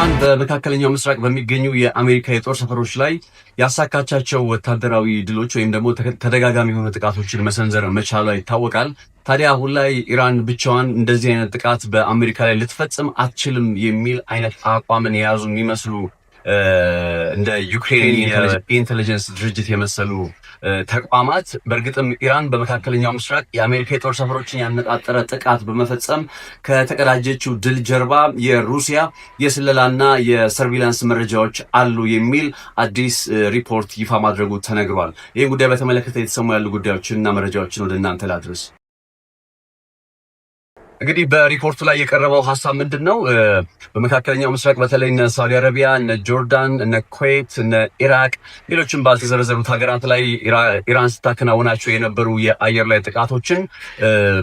ኢራን በመካከለኛው ምስራቅ በሚገኙ የአሜሪካ የጦር ሰፈሮች ላይ ያሳካቻቸው ወታደራዊ ድሎች ወይም ደግሞ ተደጋጋሚ የሆኑ ጥቃቶችን መሰንዘር መቻሏ ይታወቃል። ታዲያ አሁን ላይ ኢራን ብቻዋን እንደዚህ አይነት ጥቃት በአሜሪካ ላይ ልትፈጽም አትችልም የሚል አይነት አቋምን የያዙ የሚመስሉ እንደ ዩክሬን የኢንተለጀንስ ድርጅት የመሰሉ ተቋማት በእርግጥም ኢራን በመካከለኛው ምስራቅ የአሜሪካ የጦር ሰፈሮችን ያነጣጠረ ጥቃት በመፈጸም ከተቀዳጀችው ድል ጀርባ የሩሲያ የስለላና የሰርቪላንስ መረጃዎች አሉ የሚል አዲስ ሪፖርት ይፋ ማድረጉ ተነግሯል። ይህ ጉዳይ በተመለከተ የተሰሙ ያሉ ጉዳዮችንና መረጃዎችን ወደ እናንተ ላድርስ። እንግዲህ በሪፖርቱ ላይ የቀረበው ሀሳብ ምንድነው? በመካከለኛው ምስራቅ በተለይ እነ ሳውዲ አረቢያ፣ እነ ጆርዳን፣ እነ ኩዌት፣ እነ ኢራቅ ሌሎችም ባልተዘረዘሩት ሀገራት ላይ ኢራን ስታከናውናቸው የነበሩ የአየር ላይ ጥቃቶችን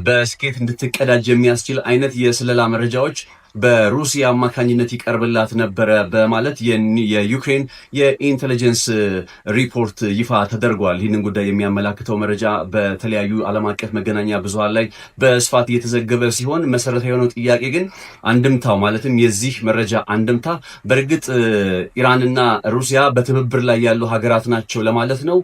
በስኬት እንድትቀዳጅ የሚያስችል አይነት የስለላ መረጃዎች በሩሲያ አማካኝነት ይቀርብላት ነበረ በማለት የዩክሬን የኢንተለጀንስ ሪፖርት ይፋ ተደርጓል። ይህንን ጉዳይ የሚያመላክተው መረጃ በተለያዩ ዓለም አቀፍ መገናኛ ብዙሃን ላይ በስፋት እየተዘገበ ሲሆን መሰረታዊ የሆነው ጥያቄ ግን አንድምታው ማለትም የዚህ መረጃ አንድምታ በእርግጥ ኢራንና ሩሲያ በትብብር ላይ ያሉ ሀገራት ናቸው ለማለት ነው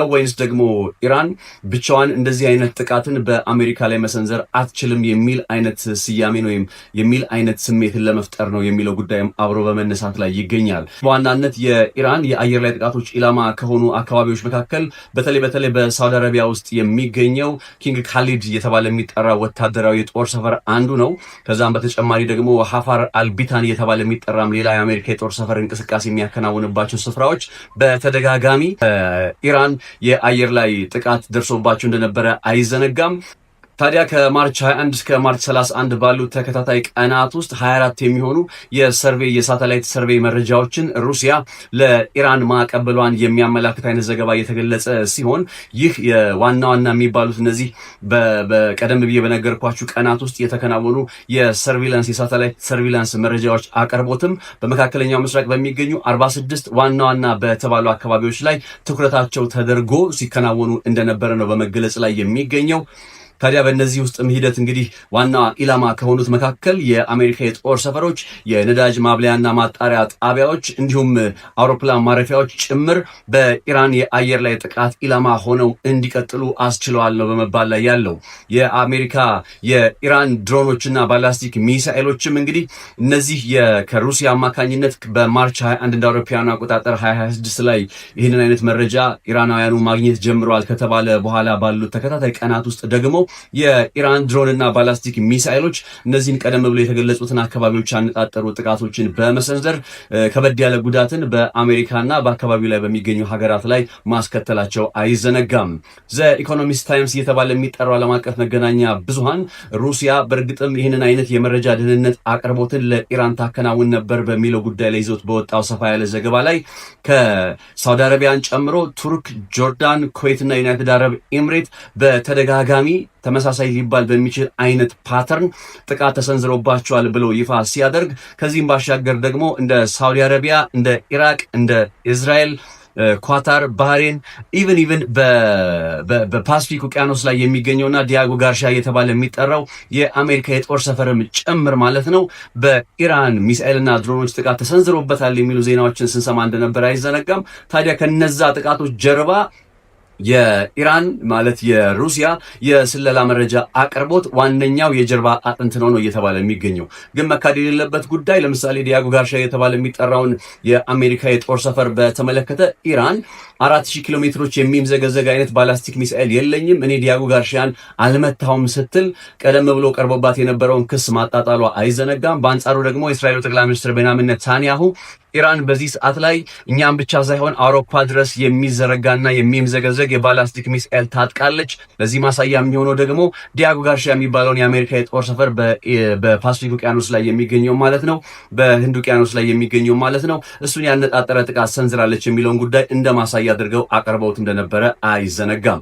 ወይንስ ደግሞ ኢራን ብቻዋን እንደዚህ አይነት ጥቃትን በአሜሪካ ላይ መሰንዘር አትችልም የሚል አይነት ስያሜን ወይም የሚል አይነት ስሜትን ለመፍጠር ነው የሚለው ጉዳይም አብሮ በመነሳት ላይ ይገኛል። በዋናነት የኢራን የአየር ላይ ጥቃቶች ኢላማ ከሆኑ አካባቢዎች መካከል በተለይ በሳውዲ አረቢያ ውስጥ የሚገኘው ኪንግ ካሊድ እየተባለ የሚጠራ ወታደራዊ የጦር ሰፈር አንዱ ነው። ከዛም በተጨማሪ ደግሞ ሀፋር አልቢታን እየተባለ የሚጠራም ሌላ የአሜሪካ የጦር ሰፈር እንቅስቃሴ የሚያከናውንባቸው ስፍራዎች በተደጋጋሚ ኢራን የአየር ላይ ጥቃት ደርሶባቸው እንደነበረ አይዘነጋም። ታዲያ ከማርች 21 እስከ ማርች 31 ባሉት ተከታታይ ቀናት ውስጥ 24 የሚሆኑ የሳተላይት ሰርቬይ መረጃዎችን ሩሲያ ለኢራን ማቀበሏን የሚያመላክት አይነት ዘገባ እየተገለጸ ሲሆን ይህ የዋና የሚባሉት እነዚህ በቀደም ብዬ በነገርኳችሁ ቀናት ውስጥ የተከናወኑ የሳተላይት ሰርቪላንስ መረጃዎች አቅርቦትም በመካከለኛው ምስራቅ በሚገኙ 46 ዋና በተባሉ አካባቢዎች ላይ ትኩረታቸው ተደርጎ ሲከናወኑ እንደነበረ ነው በመገለጽ ላይ የሚገኘው። ታዲያ በእነዚህ ውስጥ ሂደት እንግዲህ ዋና ኢላማ ከሆኑት መካከል የአሜሪካ የጦር ሰፈሮች፣ የነዳጅ ማብለያና ማጣሪያ ጣቢያዎች እንዲሁም አውሮፕላን ማረፊያዎች ጭምር በኢራን የአየር ላይ ጥቃት ኢላማ ሆነው እንዲቀጥሉ አስችለዋል ነው በመባል ላይ ያለው። የአሜሪካ የኢራን ድሮኖችና ባላስቲክ ሚሳኤሎችም እንግዲህ እነዚህ ከሩሲያ አማካኝነት በማርች 21 እንደ አውሮፓውያኑ አቆጣጠር 2026 ላይ ይህንን አይነት መረጃ ኢራናውያኑ ማግኘት ጀምረዋል ከተባለ በኋላ ባሉት ተከታታይ ቀናት ውስጥ ደግሞ የኢራን ድሮን እና ባላስቲክ ሚሳኤሎች እነዚህን ቀደም ብሎ የተገለጹትን አካባቢዎች ያነጣጠሩ ጥቃቶችን በመሰንዘር ከበድ ያለ ጉዳትን በአሜሪካና በአካባቢው ላይ በሚገኙ ሀገራት ላይ ማስከተላቸው አይዘነጋም። ዘ ኢኮኖሚስት ታይምስ እየተባለ የሚጠራው ዓለም አቀፍ መገናኛ ብዙሃን ሩሲያ በእርግጥም ይህንን አይነት የመረጃ ደህንነት አቅርቦትን ለኢራን ታከናውን ነበር በሚለው ጉዳይ ላይ ይዞት በወጣው ሰፋ ያለ ዘገባ ላይ ከሳውዲ አረቢያን ጨምሮ ቱርክ፣ ጆርዳን፣ ኩዌት እና ዩናይትድ አረብ ኤምሬት በተደጋጋሚ ተመሳሳይ ሊባል በሚችል አይነት ፓተርን ጥቃት ተሰንዝሮባቸዋል ብሎ ይፋ ሲያደርግ ከዚህም ባሻገር ደግሞ እንደ ሳውዲ አረቢያ፣ እንደ ኢራቅ፣ እንደ እስራኤል፣ ኳታር፣ ባህሬን ኢቨን በፓሲፊክ ውቅያኖስ ላይ የሚገኘውና ዲያጎ ጋርሻ እየተባለ የሚጠራው የአሜሪካ የጦር ሰፈርም ጭምር ማለት ነው በኢራን ሚሳኤልና ድሮኖች ጥቃት ተሰንዝሮበታል የሚሉ ዜናዎችን ስንሰማ እንደነበር አይዘነጋም። ታዲያ ከነዛ ጥቃቶች ጀርባ የኢራን ማለት የሩሲያ የስለላ መረጃ አቅርቦት ዋነኛው የጀርባ አጥንት ነው እየተባለ የሚገኘው። ግን መካድ የሌለበት ጉዳይ ለምሳሌ ዲያጎ ጋርሻ እየተባለ የሚጠራውን የአሜሪካ የጦር ሰፈር በተመለከተ ኢራን 4000 ኪሎ ሜትሮች የሚምዘገዘግ አይነት ባላስቲክ ሚሳኤል የለኝም እኔ ዲያጎ ጋርሻን አልመታውም ስትል ቀደም ብሎ ቀርቦባት የነበረውን ክስ ማጣጣሏ አይዘነጋም። በአንጻሩ ደግሞ የእስራኤሉ ጠቅላይ ሚኒስትር ቤንያሚን ኔታንያሁ ኢራን በዚህ ሰዓት ላይ እኛም ብቻ ሳይሆን አውሮፓ ድረስ የሚዘረጋና የሚምዘገዘግ የባላስቲክ ሚሳኤል ታጥቃለች። ለዚህ ማሳያ የሚሆነው ደግሞ ዲያጎ ጋርሻ የሚባለውን የአሜሪካ የጦር ሰፈር በፓሲፊክ ውቅያኖስ ላይ የሚገኘው ማለት ነው፣ በህንድ ውቅያኖስ ላይ የሚገኘው ማለት ነው፣ እሱን ያነጣጠረ ጥቃት ሰንዝራለች የሚለውን ጉዳይ እንደ ማሳያ አድርገው አቅርበውት እንደነበረ አይዘነጋም።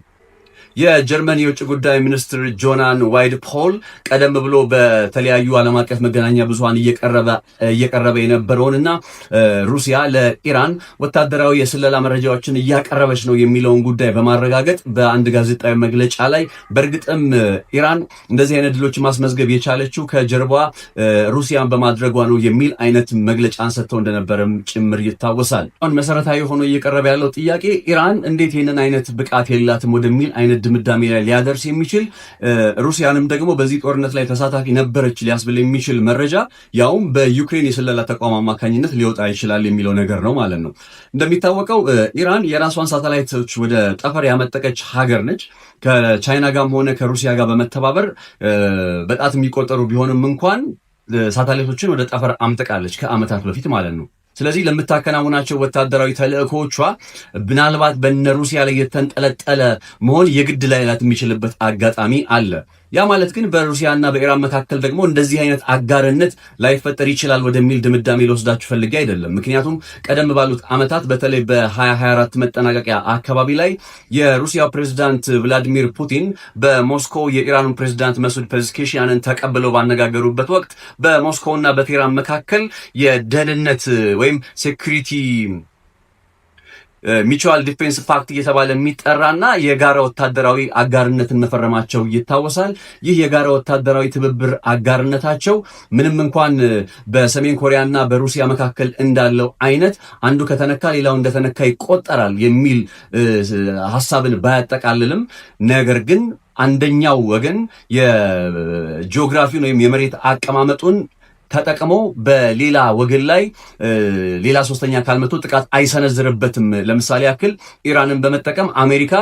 የጀርመን የውጭ ጉዳይ ሚኒስትር ጆናን ዋይድፖል ቀደም ብሎ በተለያዩ ዓለም አቀፍ መገናኛ ብዙሃን እየቀረበ የነበረውንና ሩሲያ ለኢራን ወታደራዊ የስለላ መረጃዎችን እያቀረበች ነው የሚለውን ጉዳይ በማረጋገጥ በአንድ ጋዜጣዊ መግለጫ ላይ በእርግጥም ኢራን እንደዚህ አይነት ድሎች ማስመዝገብ የቻለችው ከጀርባ ሩሲያን በማድረጓ ነው የሚል አይነት መግለጫን ሰጥተው እንደነበረም ጭምር ይታወሳል። አሁን መሰረታዊ ሆኖ እየቀረበ ያለው ጥያቄ ኢራን እንዴት ይህንን አይነት ብቃት የላትም ወደሚል አይነት ድምዳሜ ላይ ሊያደርስ የሚችል ሩሲያንም ደግሞ በዚህ ጦርነት ላይ ተሳታፊ ነበረች ሊያስብል የሚችል መረጃ ያውም በዩክሬን የስለላ ተቋም አማካኝነት ሊወጣ ይችላል የሚለው ነገር ነው ማለት ነው። እንደሚታወቀው ኢራን የራሷን ሳተላይቶች ወደ ጠፈር ያመጠቀች ሀገር ነች። ከቻይና ጋርም ሆነ ከሩሲያ ጋር በመተባበር በጣት የሚቆጠሩ ቢሆንም እንኳን ሳተላይቶችን ወደ ጠፈር አምጥቃለች ከዓመታት በፊት ማለት ነው። ስለዚህ ለምታከናውናቸው ወታደራዊ ተልእኮቿ ምናልባት በነ ሩሲያ ላይ የተንጠለጠለ መሆን የግድ ላይላት የሚችልበት አጋጣሚ አለ። ያ ማለት ግን በሩሲያና በኢራን መካከል ደግሞ እንደዚህ አይነት አጋርነት ላይፈጠር ይችላል ወደሚል ድምዳሜ ልወስዳችሁ ፈልጌ አይደለም። ምክንያቱም ቀደም ባሉት ዓመታት በተለይ በ2024 መጠናቀቂያ አካባቢ ላይ የሩሲያው ፕሬዝዳንት ቭላዲሚር ፑቲን በሞስኮ የኢራኑ ፕሬዝዳንት መሱድ ፔዝኬሽያንን ተቀብለው ባነጋገሩበት ወቅት በሞስኮውና በቴህራን መካከል የደህንነት ወይም ሴኩሪቲ ሚቹዋል ዲፌንስ ፓክት እየተባለ የሚጠራና የጋራ ወታደራዊ አጋርነትን መፈረማቸው ይታወሳል። ይህ የጋራ ወታደራዊ ትብብር አጋርነታቸው ምንም እንኳን በሰሜን ኮሪያና በሩሲያ መካከል እንዳለው አይነት አንዱ ከተነካ ሌላው እንደተነካ ይቆጠራል የሚል ሐሳብን ባያጠቃልልም ነገር ግን አንደኛው ወገን የጂኦግራፊውን ወይም የመሬት አቀማመጡን ተጠቅመው በሌላ ወገን ላይ ሌላ ሶስተኛ አካል መጥቶ ጥቃት አይሰነዝርበትም። ለምሳሌ ያክል ኢራንን በመጠቀም አሜሪካ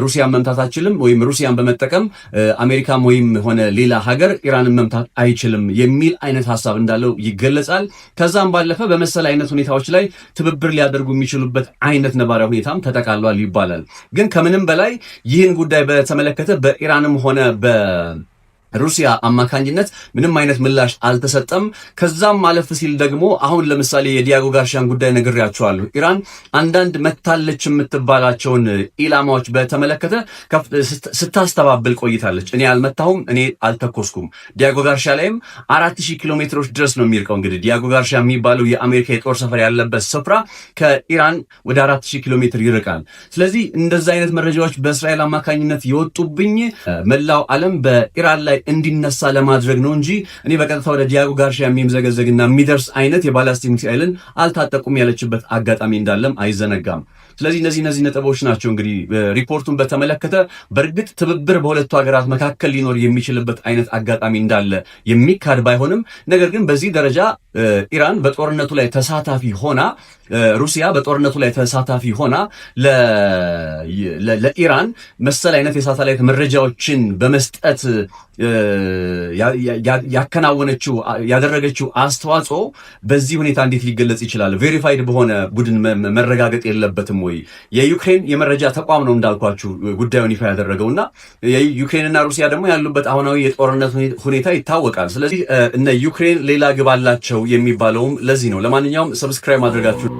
ሩሲያን መምታት አትችልም፣ ወይም ሩሲያን በመጠቀም አሜሪካም ወይም ሆነ ሌላ ሀገር ኢራንን መምታት አይችልም የሚል አይነት ሐሳብ እንዳለው ይገለጻል። ከዛም ባለፈ በመሰል አይነት ሁኔታዎች ላይ ትብብር ሊያደርጉ የሚችሉበት አይነት ነባራዊ ሁኔታም ተጠቃሏል ይባላል። ግን ከምንም በላይ ይህን ጉዳይ በተመለከተ በኢራንም ሆነ ሩሲያ አማካኝነት ምንም አይነት ምላሽ አልተሰጠም። ከዛም ማለፍ ሲል ደግሞ አሁን ለምሳሌ የዲያጎ ጋርሻን ጉዳይ ነግሬያቸዋለሁ። ኢራን አንዳንድ መታለች የምትባላቸውን ኢላማዎች በተመለከተ ስታስተባብል ቆይታለች። እኔ አልመታሁም፣ እኔ አልተኮስኩም። ዲያጎ ጋርሻ ላይም 4000 ኪሎ ሜትሮች ድረስ ነው የሚርቀው። እንግዲህ ዲያጎ ጋርሻ የሚባለው የአሜሪካ የጦር ሰፈር ያለበት ስፍራ ከኢራን ወደ 4000 ኪሎ ሜትር ይርቃል። ስለዚህ እንደዛ አይነት መረጃዎች በእስራኤል አማካኝነት የወጡብኝ መላው ዓለም በኢራን ላይ እንዲነሳ ለማድረግ ነው እንጂ እኔ በቀጥታ ወደ ዲያጎ ጋርሻ የሚምዘገዘግና የሚደርስ አይነት የባላስቲክ ሚሳኤልን አልታጠቁም ያለችበት አጋጣሚ እንዳለም አይዘነጋም። ስለዚህ እነዚህ ነጥቦች ናቸው እንግዲህ ሪፖርቱን በተመለከተ በእርግጥ ትብብር በሁለቱ ሀገራት መካከል ሊኖር የሚችልበት አይነት አጋጣሚ እንዳለ የሚካድ ባይሆንም ነገር ግን በዚህ ደረጃ ኢራን በጦርነቱ ላይ ተሳታፊ ሆና ሩሲያ በጦርነቱ ላይ ተሳታፊ ሆና ለኢራን መሰል አይነት የሳተላይት መረጃዎችን በመስጠት ያደረገችው አስተዋጽኦ በዚህ ሁኔታ እንዴት ሊገለጽ ይችላል? ቬሪፋይድ በሆነ ቡድን መረጋገጥ የለበትም ወይ? የዩክሬን የመረጃ ተቋም ነው እንዳልኳችሁ ጉዳዩን ይፋ ያደረገውና የዩክሬንና ሩሲያ ደግሞ ያሉበት አሁናዊ የጦርነት ሁኔታ ይታወቃል። ስለዚህ እነ ዩክሬን ሌላ ግብ አላቸው የሚባለውም ለዚህ ነው። ለማንኛውም ሰብስክራይብ ማድረጋችሁ